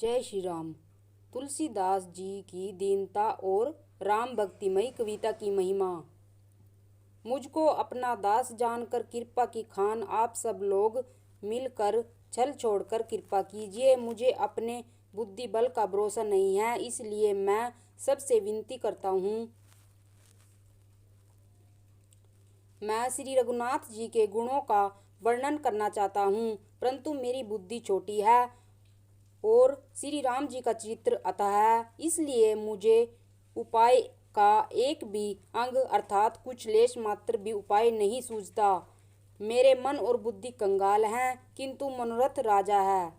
जय श्री राम। तुलसीदास जी की दीनता और राम भक्तिमयी कविता की महिमा। मुझको अपना दास जानकर कृपा की खान, आप सब लोग मिलकर छल छोड़कर कृपा कीजिए। मुझे अपने बुद्धि बल का भरोसा नहीं है, इसलिए मैं सबसे विनती करता हूँ। मैं श्री रघुनाथ जी के गुणों का वर्णन करना चाहता हूँ, परंतु मेरी बुद्धि छोटी है और श्री राम जी का चित्र अतः है, इसलिए मुझे उपाय का एक भी अंग अर्थात कुछ लेश मात्र भी उपाय नहीं सूझता। मेरे मन और बुद्धि कंगाल हैं, किंतु मनोरथ राजा है।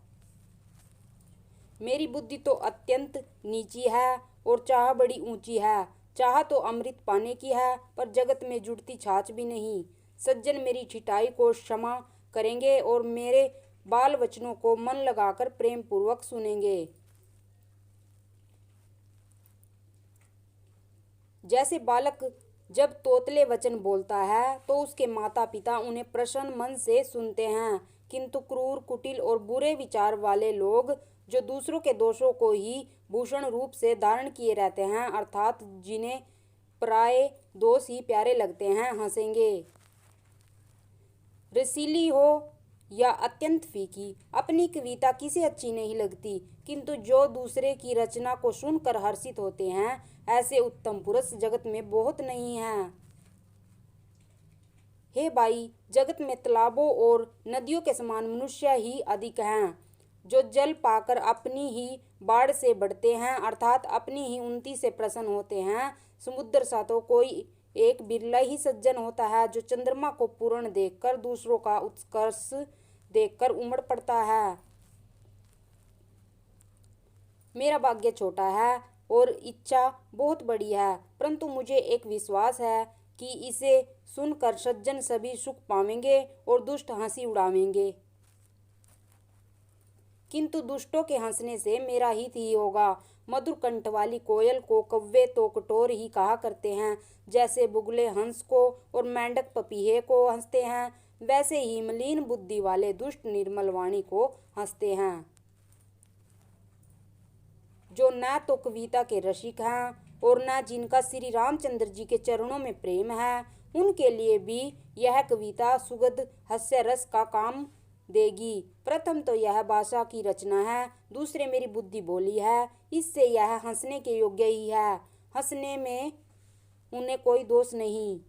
मेरी बुद्धि तो अत्यंत नीची है और चाह बड़ी ऊंची है। चाह तो अमृत पाने की है, पर जगत में जुड़ती छाछ भी नहीं। सज्जन मेरी ठिठाई को क्षमा करेंगे और मेरे बाल वचनों को मन लगाकर प्रेम पूर्वक सुनेंगे। जैसे बालक जब तोतले वचन बोलता है तो उसके माता पिता उन्हें प्रसन्न मन से सुनते हैं, किंतु क्रूर, कुटिल और बुरे विचार वाले लोग जो दूसरों के दोषों को ही भूषण रूप से धारण किए रहते हैं, अर्थात जिन्हें पराये दोष ही प्यारे लगते हैं, हंसेंगे। रसीली हो या अत्यंत फीकी, अपनी कविता किसे अच्छी नहीं लगती, किंतु जो दूसरे की रचना को सुनकर हर्षित होते हैं, ऐसे उत्तम पुरुष जगत में बहुत नहीं हैं। हे भाई, जगत में तालाबों और नदियों के समान मनुष्य ही अधिक हैं, जो जल पाकर अपनी ही बाढ़ से बढ़ते हैं, अर्थात अपनी ही उन्नति से प्रसन्न होते हैं। समुद्र सा तो कोई एक बिरला ही सज्जन होता है, जो चंद्रमा को पूर्ण देखकर दूसरों का उत्कर्ष देखकर उमड़ पड़ता है। मेरा भाग्य छोटा है और इच्छा बहुत बड़ी है, परंतु मुझे एक विश्वास है कि इसे सुनकर सज्जन सभी सुख पावेंगे और दुष्ट हंसी उड़ावेंगे। किंतु दुष्टों के हंसने से मेरा हित ही होगा। मधुर कंठ वाली कोयल को कौवे तो कठोर ही कहा करते हैं, जैसे बुगले हंस को और मेंढक पपीहे को हंसते हैं, वैसे ही मलिन बुद्धि वाले दुष्ट निर्मल वाणी को हंसते हैं। जो न तो कविता के रसिक हैं और न जिनका श्री रामचंद्र जी के चरणों में प्रेम है, उनके लिए भी यह कविता सुगध हास्य रस का काम देगी। प्रथम तो यह भाषा की रचना है, दूसरे मेरी बुद्धि बोली है, इससे यह हंसने के योग्य ही है। हंसने में उन्हें कोई दोष नहीं।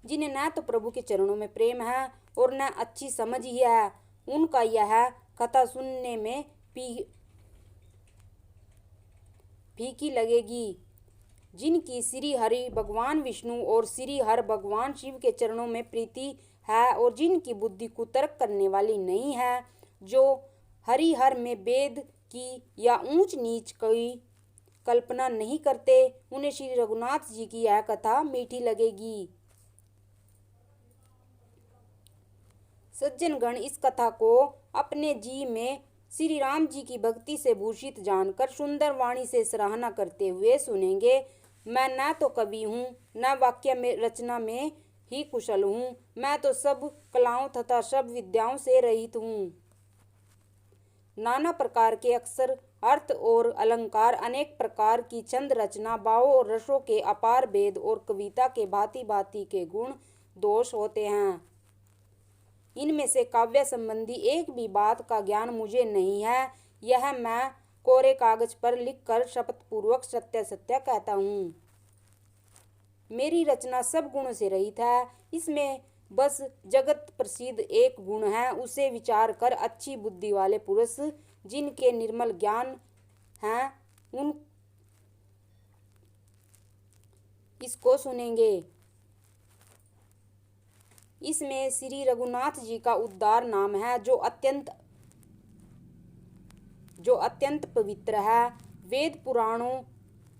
जिन्हें न तो प्रभु के चरणों में प्रेम है और न अच्छी समझ ही है, उनका यह कथा सुनने में फीकी लगेगी। जिनकी श्री हरि भगवान विष्णु और श्री हर भगवान शिव के चरणों में प्रीति है और जिनकी बुद्धि कुतर्क करने वाली नहीं है, जो हरिहर में वेद की या ऊंच नीच की कल्पना नहीं करते, उन्हें श्री रघुनाथ जी की यह कथा मीठी लगेगी। सज्जन गण इस कथा को अपने जी में श्री राम जी की भक्ति से भूषित जानकर सुंदर वाणी से सराहना करते हुए सुनेंगे। मैं न तो कवि हूँ, न वाक्य में रचना में ही कुशल हूँ, मैं तो सब कलाओं तथा सब विद्याओं से रहित हूँ। नाना प्रकार के अक्षर, अर्थ और अलंकार, अनेक प्रकार की छंद रचना, भावों और रसों के अपार भेद और कविता के भांति भांति के गुण दोष होते हैं। इनमें से काव्य संबंधी एक भी बात का ज्ञान मुझे नहीं है। यह मैं कोरे कागज पर लिखकर शपथ पूर्वक सत्य सत्य कहता हूँ। मेरी रचना सब गुणों से रहित है, इसमें बस जगत प्रसिद्ध एक गुण है, उसे विचार कर अच्छी बुद्धि वाले पुरुष जिनके निर्मल ज्ञान हैं, उन इसको सुनेंगे। इसमें श्री रघुनाथ जी का उद्धार नाम है, जो अत्यंत पवित्र है, वेद पुराणों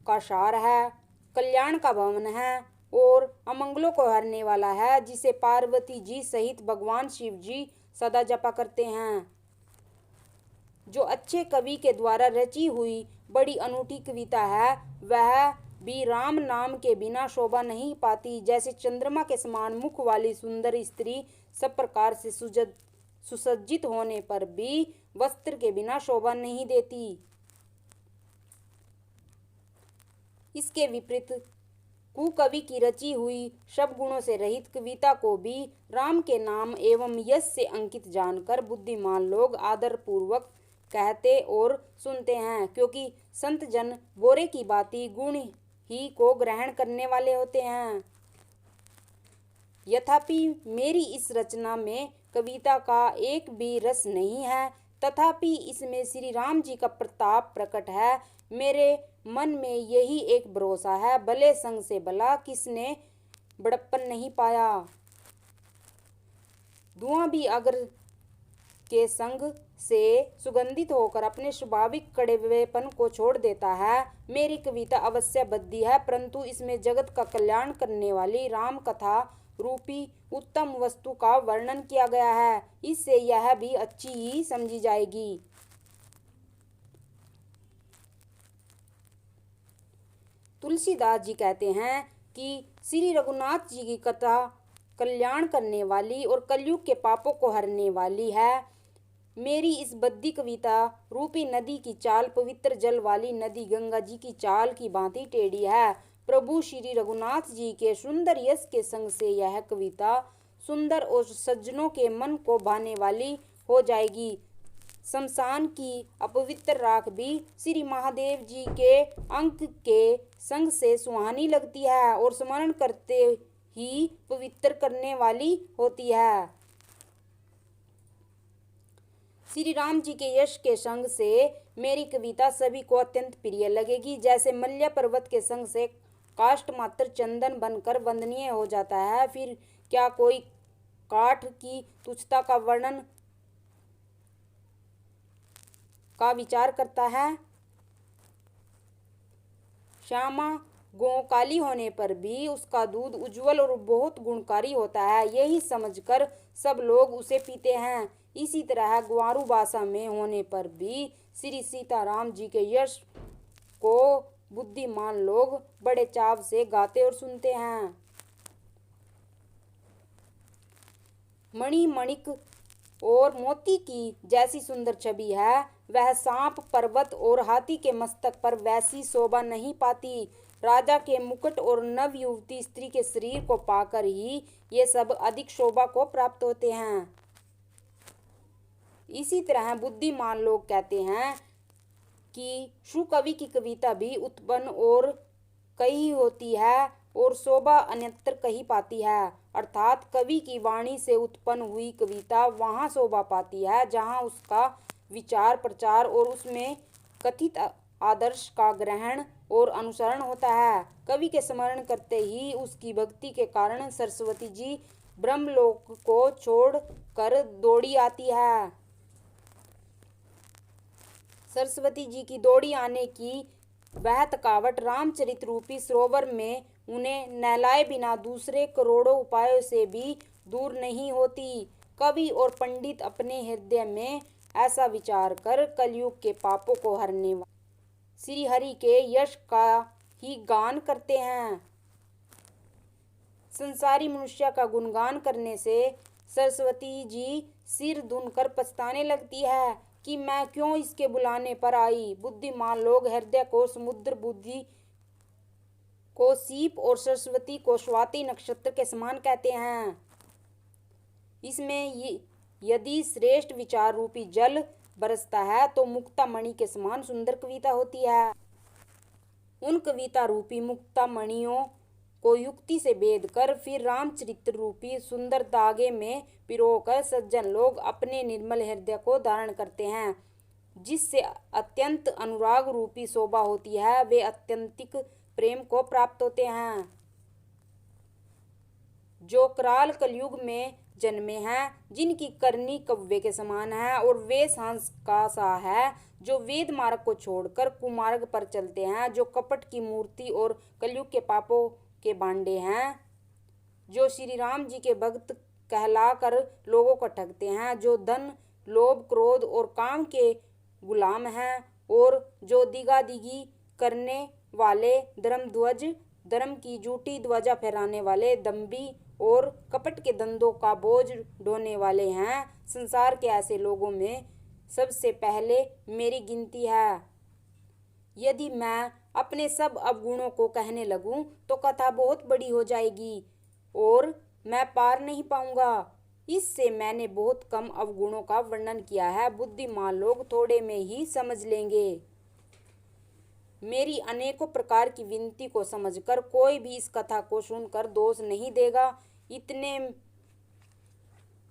का सार है, कल्याण का भवन है और अमंगलों को हरने वाला है, जिसे पार्वती जी सहित भगवान शिव जी सदा जपा करते हैं। जो अच्छे कवि के द्वारा रची हुई बड़ी अनूठी कविता है, वह भी राम नाम के बिना शोभा नहीं पाती। जैसे चंद्रमा के समान मुख वाली सुंदर स्त्री सब प्रकार से सुजग सुसज्जित होने पर भी वस्त्र के बिना शोभा नहीं देती। इसके विपरीत कुकवि की रची हुई सब गुणों से रहित कविता को भी राम के नाम एवं यश से अंकित जानकर बुद्धिमान लोग आदर पूर्वक कहते और सुनते हैं, क्योंकि संत जन बोरे की भांति गुण ही को ग्रहण करने वाले होते हैं। यद्यपि मेरी इस रचना में कविता का एक भी रस नहीं है, तथापि इसमें श्री राम जी का प्रताप प्रकट है। मेरे मन में यही एक भरोसा है, भले संग से भला किसने बड़प्पन नहीं पाया। धुआं भी अगर के संग से सुगंधित होकर अपने स्वाभाविक कड़वेपन को छोड़ देता है। मेरी कविता अवश्य बद्दी है, परंतु इसमें जगत का कल्याण करने वाली राम कथा रूपी उत्तम वस्तु का वर्णन किया गया है। इससे यह भी अच्छी ही समझी जाएगी। तुलसीदास जी कहते हैं कि श्री रघुनाथ जी की कथा कल्याण करने वाली और कलयुग के पापों को हरने वाली है। मेरी इस बद्दी कविता रूपी नदी की चाल पवित्र जल वाली नदी गंगा जी की चाल की भांति टेढ़ी है। प्रभु श्री रघुनाथ जी के सुंदर यश के संग से यह कविता सुंदर और सज्जनों के मन को भाने वाली हो जाएगी। शमशान की अपवित्र राख भी श्री महादेव जी के अंक के संग से सुहानी लगती है और स्मरण करते ही पवित्र करने वाली होती है। श्री राम जी के यश के संग से मेरी कविता सभी को अत्यंत प्रिय लगेगी। जैसे मल्य पर्वत के संग से काष्ठ मात्र चंदन बनकर वंदनीय हो जाता है, फिर क्या कोई काठ की तुच्छता का वर्णन का विचार करता है। श्यामा गौ काली होने पर भी उसका दूध उज्जवल और बहुत गुणकारी होता है, यही समझकर सब लोग उसे पीते हैं। इसी तरह ग्वारू भाषा में होने पर भी श्री सीताराम जी के यश को बुद्धिमान लोग बड़े चाव से गाते और सुनते हैं। मणि मणिक और मोती की जैसी सुंदर छवि है, वह सांप पर्वत और हाथी के मस्तक पर वैसी शोभा नहीं पाती। राजा के मुकुट और नव युवती स्त्री के शरीर को पाकर ही ये सब अधिक शोभा को प्राप्त होते हैं। इसी तरह बुद्धिमान लोग कहते हैं कि सुकवि की कविता भी उत्पन्न और कही होती है और शोभा अन्यत्र कही पाती है, अर्थात कवि की वाणी से उत्पन्न हुई कविता वहाँ शोभा पाती है जहाँ उसका विचार प्रचार और उसमें कथित आदर्श का ग्रहण और अनुसरण होता है। कवि के स्मरण करते ही उसकी भक्ति के कारण सरस्वती जी ब्रह्मलोक को छोड़ कर दौड़ी आती है। सरस्वती जी की दौड़ी आने की वह थकावट रामचरित रूपी सरोवर में उन्हें नहलाए बिना दूसरे करोड़ों उपायों से भी दूर नहीं होती। कवि और पंडित अपने हृदय में ऐसा विचार कर कलयुग के पापों को हरने वाले श्री हरि के यश का ही गान करते हैं। संसारी मनुष्य का गुणगान करने से सरस्वती जी सिर धुनकर पछताने लगती है कि मैं क्यों इसके बुलाने पर आई। बुद्धिमान लोग हृदय को समुद्र, बुद्धि को सीप और सरस्वती को स्वाति नक्षत्र के समान कहते हैं। इसमें यदि श्रेष्ठ विचार रूपी जल बरसता है तो मुक्ता मणि के समान सुंदर कविता होती है। उन कविता रूपी मुक्ता मणियों को युक्ति से भेद कर फिर रामचरित्र रूपी सुंदर धागे में पिरोकर सज्जन लोग अपने निर्मल हृदय को धारण करते हैं, जिससे अत्यंत अनुराग रूपी शोभा होती है। वे अत्यंतिक प्रेम को प्राप्त होते हैं। जो कराल कलयुग में जन्मे हैं, जिनकी करनी कव्वे के समान है और वेश हंस का सा है, जो वेद मार्ग को छोड़कर कुमार्ग पर चलते हैं, जो कपट की मूर्ति और कलयुग के पापों के बांडे हैं, जो श्री राम जी के भक्त कहलाकर लोगों को ठगते हैं, जो धन लोभ क्रोध और काम के गुलाम हैं और जो दिगादिगी करने वाले धर्मध्वज धर्म की झूठी ध्वजा फहराने वाले दम्भी और कपट के धंधों का बोझ ढोने वाले हैं। संसार के ऐसे लोगों में सबसे पहले मेरी गिनती है। यदि मैं अपने सब अवगुणों को कहने लगूं तो कथा बहुत बड़ी हो जाएगी और मैं पार नहीं पाऊंगा। इससे मैंने बहुत कम अवगुणों का वर्णन किया है, बुद्धिमान लोग थोड़े में ही समझ लेंगे। मेरी अनेकों प्रकार की विनती को समझकर कोई भी इस कथा को सुनकर दोष नहीं देगा।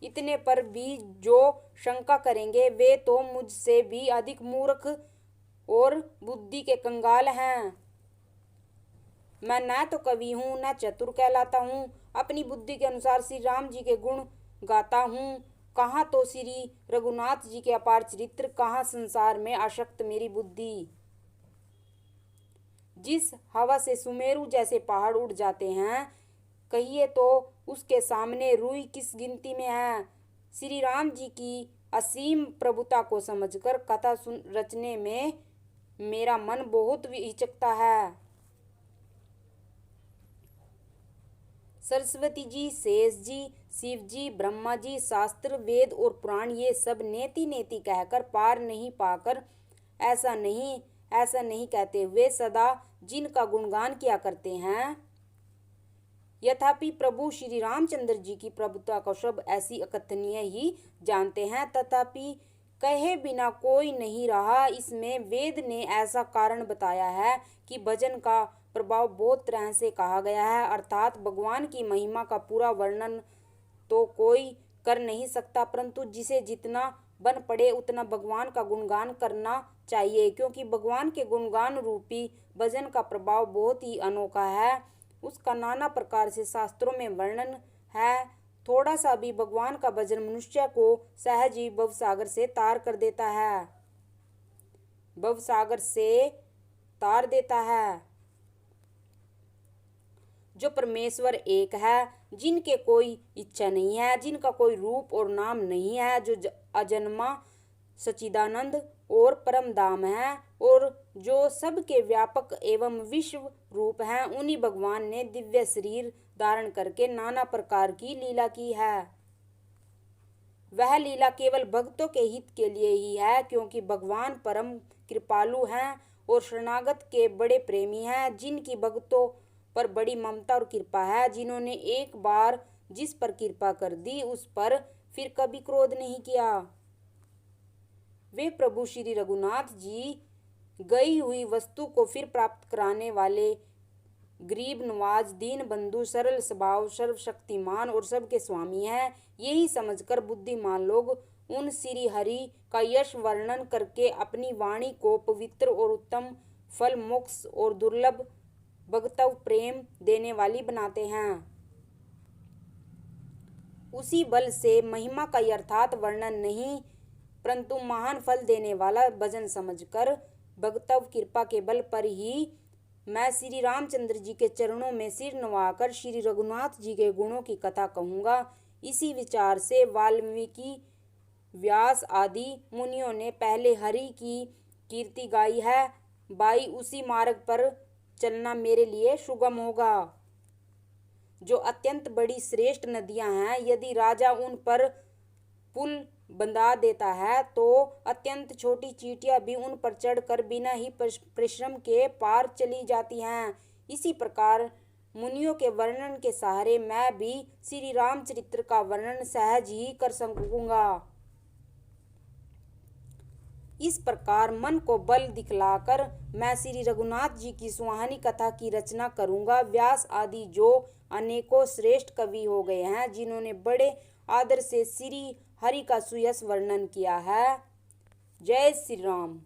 इतने पर भी जो शंका करेंगे वे तो मुझसे भी अधिक मूर्ख और बुद्धि के कंगाल हैं। मैं न तो कवि हूँ न चतुर कहलाता हूँ। अपनी बुद्धि के अनुसार श्री राम जी के गुण गाता हूँ। कहाँ तो श्री रघुनाथ जी के अपार चरित्र, कहाँ संसार में आसक्त मेरी बुद्धि। जिस हवा से सुमेरु जैसे पहाड़ उड़ जाते हैं, कहिए तो उसके सामने रुई किस गिनती में है। श्री राम जी की असीम प्रभुता को समझकर कथा रचने में मेरा मन बहुत हिचकता है। सरस्वती जी, शेष जी, शिव जी, ब्रह्मा जी, शास्त्र, वेद और पुराण ये सब नेति नेति कहकर पार नहीं पाकर ऐसा नहीं कहते हुए सदा जिनका गुणगान किया करते हैं। यथापि प्रभु श्री रामचंद्र जी की प्रभुता को सब ऐसी अकथनीय ही जानते हैं। तथापि कहे बिना कोई नहीं रहा। इसमें वेद ने ऐसा कारण बताया है कि भजन का प्रभाव बहुत तरह से कहा गया है, अर्थात भगवान की महिमा का पूरा वर्णन तो कोई कर नहीं सकता, परंतु जिसे जितना बन पड़े उतना भगवान का गुणगान करना चाहिए, क्योंकि भगवान के गुणगान रूपी भजन का प्रभाव बहुत ही अनोखा है। उसका नाना प्रकार से शास्त्रों में वर्णन है। थोड़ा सा भी भगवान का भजन मनुष्य को सहज ही भवसागर से तार कर देता है, भवसागर से तार देता है। जो परमेश्वर एक है, जिनके कोई इच्छा नहीं है, जिनका कोई रूप और नाम नहीं है, जो अजन्मा सच्चिदानंद और परम धाम है और जो सबके व्यापक एवं विश्व रूप हैं, उन्हीं भगवान ने दिव्य शरीर धारण करके नाना प्रकार की लीला की है। वह लीला केवल भक्तों के हित के लिए ही है, क्योंकि भगवान परम कृपालु हैं और शरणागत के बड़े प्रेमी हैं, जिनकी भक्तों पर बड़ी ममता और कृपा है। जिन्होंने एक बार जिस पर कृपा कर दी उस पर फिर कभी क्रोध नहीं किया। वे प्रभु श्री रघुनाथ जी गई हुई वस्तु को फिर प्राप्त कराने वाले गरीब नवाज, दीन बंधु, सरल स्वभाव, सर्वशक्तिमान और सबके स्वामी हैं। यही समझकर बुद्धिमान लोग उन श्री हरि का यश वर्णन करके अपनी वाणी को पवित्र और उत्तम फल, मोक्ष और दुर्लभ भगवत प्रेम देने वाली बनाते हैं। उसी बल से महिमा का यथार्थ वर्णन नहीं, परंतु महान फल देने वाला भजन समझकर भगवत कृपा के बल पर ही मैं श्री रामचंद्र जी के चरणों में सिर नवाकर श्री रघुनाथ जी के गुणों की कथा कहूँगा। इसी विचार से वाल्मीकि, व्यास आदि मुनियों ने पहले हरि की कीर्ति गाई है। भाई, उसी मार्ग पर चलना मेरे लिए सुगम होगा। जो अत्यंत बड़ी श्रेष्ठ नदियां हैं, यदि राजा उन पर पुल बंधा देता है तो अत्यंत छोटी चींटियां भी उन पर चढ़कर बिना ही परिश्रम के पार चली जाती हैं। इसी प्रकार मुनियों के वर्णन के सहारे मैं भी श्री रामचरित्र का वर्णन सहज ही कर सकूंगा। इस प्रकार मन को बल दिखलाकर मैं श्री रघुनाथ जी की सुहानी कथा की रचना करूंगा। व्यास आदि जो अनेकों श्रेष्ठ कवि हो गए हैं, जिन्होंने बड़े आदर से श्री हरि का सुयश वर्णन किया है। जय श्री राम।